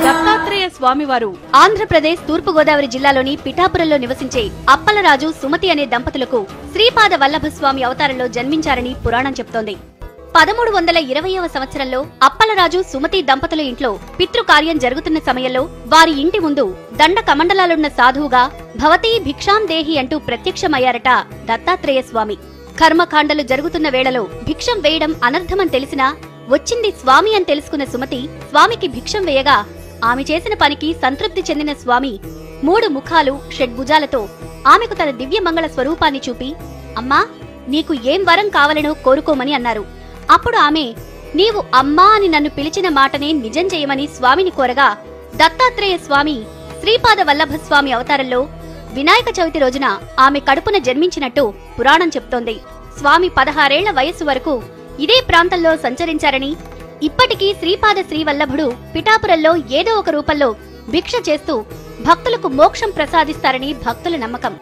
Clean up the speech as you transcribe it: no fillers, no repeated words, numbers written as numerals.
దత్తాత్రేయ స్వామివారు ఆంధ్రప్రదేశ్ తూర్పుగోదావరి జిల్లాలోని పిఠాపురంలో నివసించే అప్పలరాజు సుమతి అనే దంపతులకు శ్రీపాద వల్లభ స్వామి అవతారంలో జన్మించారని పురాణం చెప్తోంది. 1320వ సంవత్సరంలో అప్పలరాజు సుమతి దంపతుల ఇంట్లో పితృకార్యం జరుగుతున్న సమయంలో వారి ఇంటి ముందు దండ కమండలాలున్న సాధువుగా భవతీ భిక్షాం దేహి అంటూ ప్రత్యక్షమయ్యారట దత్తాత్రేయ స్వామి. కర్మకాండలు జరుగుతున్న వేళలో భిక్షం వేయడం అనర్థమని తెలిసినా వచ్చింది స్వామి అని తెలుసుకున్న సుమతి స్వామికి భిక్షం వేయగా ఆమె చేసిన పనికి సంతృప్తి చెందిన స్వామి 3 ముఖాలు షడ్భుజాలతో ఆమెకు తన దివ్య మంగళ స్వరూపాన్ని చూపి, అమ్మా, నీకు ఏం వరం కావాలనో కోరుకోమని అన్నారు. అప్పుడు ఆమె, నీవు అమ్మా అని నన్ను పిలిచిన మాటనే నిజం చేయమని స్వామిని కోరగా దత్తాత్రేయ స్వామి శ్రీపాద వల్లభ స్వామి అవతారంలో వినాయక చవితి రోజున ఆమె కడుపున జన్మించినట్టు పురాణం చెప్తోంది. స్వామి 16 ఏళ్ల వయస్సు వరకు ఇదే ప్రాంతంలో సంచరించారని, ఇప్పటికీ శ్రీపాద శ్రీవల్లభుడు పిఠాపురంలో ఏదో ఒక రూపంలో భిక్ష చేస్తూ భక్తులకు మోక్షం ప్రసాదిస్తారని భక్తుల నమ్మకం.